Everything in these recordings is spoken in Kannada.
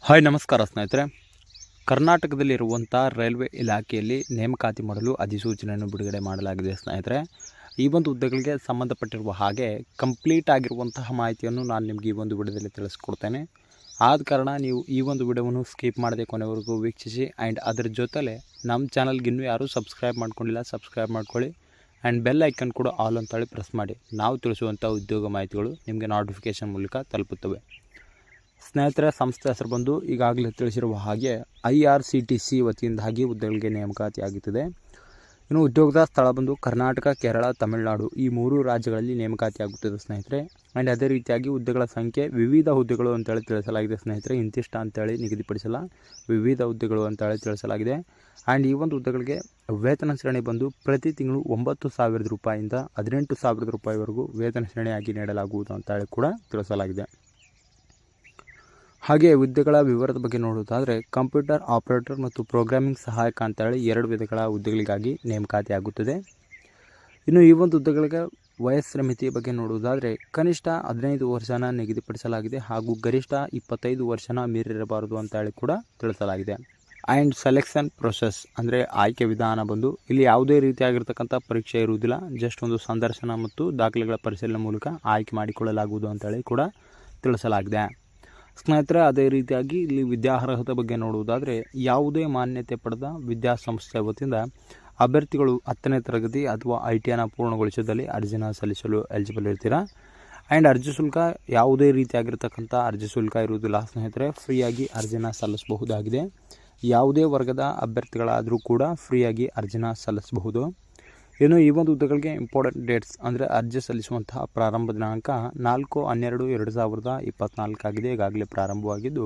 ಹಾಯ್ ನಮಸ್ಕಾರ ಸ್ನೇಹಿತರೆ. ಕರ್ನಾಟಕದಲ್ಲಿರುವಂಥ ರೈಲ್ವೆ ಇಲಾಖೆಯಲ್ಲಿ ನೇಮಕಾತಿ ಮಾಡಲು ಅಧಿಸೂಚನೆಯನ್ನು ಬಿಡುಗಡೆ ಮಾಡಲಾಗಿದೆ ಸ್ನೇಹಿತರೆ. ಈ ಒಂದು ಹುದ್ದೆಗಳಿಗೆ ಸಂಬಂಧಪಟ್ಟಿರುವ ಹಾಗೆ ಕಂಪ್ಲೀಟ್ ಆಗಿರುವಂತಹ ಮಾಹಿತಿಯನ್ನು ನಾನು ನಿಮಗೆ ಈ ಒಂದು ವಿಡಿಯೋದಲ್ಲಿ ತಿಳಿಸ್ಕೊಡ್ತೇನೆ. ಆದ ಕಾರಣ ನೀವು ಈ ಒಂದು ವಿಡಿಯೋವನ್ನು ಸ್ಕಿಪ್ ಮಾಡದೆ ಕೊನೆವರೆಗೂ ವೀಕ್ಷಿಸಿ. ಆ್ಯಂಡ್ ಅದರ ಜೊತೆಲೆ ನಮ್ಮ ಚಾನಲ್ಗೆ ಇನ್ನೂ ಯಾರೂ ಸಬ್ಸ್ಕ್ರೈಬ್ ಮಾಡ್ಕೊಂಡಿಲ್ಲ, ಸಬ್ಸ್ಕ್ರೈಬ್ ಮಾಡ್ಕೊಳ್ಳಿ. ಆ್ಯಂಡ್ ಬೆಲ್ ಐಕನ್ ಕೂಡ ಆಲ್ ಅಂತೇಳಿ ಪ್ರೆಸ್ ಮಾಡಿ. ನಾವು ತಿಳಿಸುವಂಥ ಉದ್ಯೋಗ ಮಾಹಿತಿಗಳು ನಿಮಗೆ ನೋಟಿಫಿಕೇಷನ್ ಮೂಲಕ ತಲುಪುತ್ತವೆ. ಸ್ನೇಹಿತರ ಸಂಸ್ಥೆ ಹೆಸರು ಬಂದು ಈಗಾಗಲೇ ತಿಳಿಸಿರುವ ಹಾಗೆ IRCTC ವತಿಯಿಂದಾಗಿ ಹುದ್ದೆಗಳಿಗೆ ನೇಮಕಾತಿ ಆಗುತ್ತದೆ. ಇನ್ನು ಉದ್ಯೋಗದ ಸ್ಥಳ ಬಂದು ಕರ್ನಾಟಕ, ಕೇರಳ, ತಮಿಳುನಾಡು ಈ 3 ರಾಜ್ಯಗಳಲ್ಲಿ ನೇಮಕಾತಿ ಆಗುತ್ತದೆ ಸ್ನೇಹಿತರೆ. ಆ್ಯಂಡ್ ಅದೇ ರೀತಿಯಾಗಿ ಹುದ್ದೆಗಳ ಸಂಖ್ಯೆ ವಿವಿಧ ಹುದ್ದೆಗಳು ಅಂತೇಳಿ ತಿಳಿಸಲಾಗಿದೆ ಸ್ನೇಹಿತರೆ. ಇಂತಿಷ್ಟ ಅಂತೇಳಿ ನಿಗದಿಪಡಿಸಲ್ಲ, ವಿವಿಧ ಹುದ್ದೆಗಳು ಅಂತೇಳಿ ತಿಳಿಸಲಾಗಿದೆ. ಆ್ಯಂಡ್ ಈ ಒಂದು ಹುದ್ದೆಗಳಿಗೆ ವೇತನ ಶ್ರೇಣಿ ಬಂದು ಪ್ರತಿ ತಿಂಗಳು 9,000 ರೂಪಾಯಿಯಿಂದ 18,000 ರೂಪಾಯಿವರೆಗೂ ವೇತನ ಶ್ರೇಣಿಯಾಗಿ ನೀಡಲಾಗುವುದು ಅಂತೇಳಿ ಕೂಡ ತಿಳಿಸಲಾಗಿದೆ. ಹಾಗೆ ಹುದ್ದೆಗಳ ವಿವರದ ಬಗ್ಗೆ ನೋಡೋದಾದರೆ ಕಂಪ್ಯೂಟರ್ ಆಪರೇಟರ್ ಮತ್ತು ಪ್ರೋಗ್ರಾಮಿಂಗ್ ಸಹಾಯಕ ಅಂತೇಳಿ 2 ವಿಧಗಳ ಹುದ್ದೆಗಳಿಗಾಗಿ ನೇಮಕಾತಿ ಆಗುತ್ತದೆ. ಇನ್ನು ಈ ಒಂದು ಹುದ್ದೆಗಳಿಗೆ ವಯಸ್ಸಿನ ಮಿತಿ ಬಗ್ಗೆ ನೋಡುವುದಾದರೆ ಕನಿಷ್ಠ 15 ವರ್ಷನ ನಿಗದಿಪಡಿಸಲಾಗಿದೆ ಹಾಗೂ ಗರಿಷ್ಠ 25 ವರ್ಷನ ಮೀರಿರಬಾರದು ಅಂತೇಳಿ ಕೂಡ ತಿಳಿಸಲಾಗಿದೆ. ಆ್ಯಂಡ್ ಸೆಲೆಕ್ಷನ್ ಪ್ರೊಸೆಸ್ ಅಂದರೆ ಆಯ್ಕೆ ವಿಧಾನ ಬಂದು ಇಲ್ಲಿ ಯಾವುದೇ ರೀತಿಯಾಗಿರ್ತಕ್ಕಂಥ ಪರೀಕ್ಷೆ ಇರುವುದಿಲ್ಲ. ಜಸ್ಟ್ ಒಂದು ಸಂದರ್ಶನ ಮತ್ತು ದಾಖಲೆಗಳ ಪರಿಶೀಲನೆ ಮೂಲಕ ಆಯ್ಕೆ ಮಾಡಿಕೊಳ್ಳಲಾಗುವುದು ಅಂತೇಳಿ ಕೂಡ ತಿಳಿಸಲಾಗಿದೆ. ಸ್ನೇಹಿತರೆ, ಅದೇ ರೀತಿಯಾಗಿ ಇಲ್ಲಿ ವಿದ್ಯಾರ್ಹತೆ ಬಗ್ಗೆ ನೋಡುವುದಾದರೆ ಯಾವುದೇ ಮಾನ್ಯತೆ ಪಡೆದ ವಿದ್ಯಾಸಂಸ್ಥೆ ವತಿಯಿಂದ ಅಭ್ಯರ್ಥಿಗಳು 10ನೇ ತರಗತಿ ಅಥವಾ ITIಯನ್ನು ಪೂರ್ಣಗೊಳಿಸಿದಲ್ಲಿ ಅರ್ಜಿನ ಸಲ್ಲಿಸಲು ಎಲಿಜಿಬಲ್ ಇರ್ತೀರಾ. ಆ್ಯಂಡ್ ಅರ್ಜಿ ಶುಲ್ಕ ಯಾವುದೇ ರೀತಿಯಾಗಿರ್ತಕ್ಕಂಥ ಅರ್ಜಿ ಶುಲ್ಕ ಇರುವುದಿಲ್ಲ ಸ್ನೇಹಿತರೆ. ಫ್ರೀಯಾಗಿ ಅರ್ಜಿನ ಸಲ್ಲಿಸಬಹುದಾಗಿದೆ. ಯಾವುದೇ ವರ್ಗದ ಅಭ್ಯರ್ಥಿಗಳಾದರೂ ಕೂಡ ಫ್ರೀಯಾಗಿ ಅರ್ಜಿನ ಸಲ್ಲಿಸಬಹುದು. ಇನ್ನು ಈ ಒಂದು ಹುದ್ದೆಗಳಿಗೆ ಇಂಪಾರ್ಟೆಂಟ್ ಡೇಟ್ಸ್ ಅಂದರೆ ಅರ್ಜಿ ಸಲ್ಲಿಸುವಂತಹ ಪ್ರಾರಂಭ ದಿನಾಂಕ 4/12/2024 ಆಗಿದೆ, ಈಗಾಗಲೇ ಪ್ರಾರಂಭವಾಗಿದ್ದು.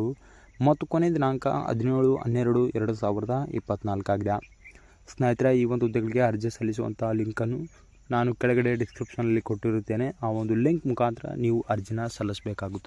ಮತ್ತು ಕೊನೆ ದಿನಾಂಕ 17/12/2024 ಆಗಿದೆ. ಸ್ನೇಹಿತರೆ, ಈ ಒಂದು ಹುದ್ದೆಗಳಿಗೆ ಅರ್ಜಿ ಸಲ್ಲಿಸುವಂತಹ ಲಿಂಕನ್ನು ನಾನು ಕೆಳಗಡೆ ಡಿಸ್ಕ್ರಿಪ್ಷನಲ್ಲಿ ಕೊಟ್ಟಿರುತ್ತೇನೆ. ಆ ಒಂದು ಲಿಂಕ್ ಮುಖಾಂತರ ನೀವು ಅರ್ಜಿನ ಸಲ್ಲಿಸಬೇಕಾಗುತ್ತದೆ.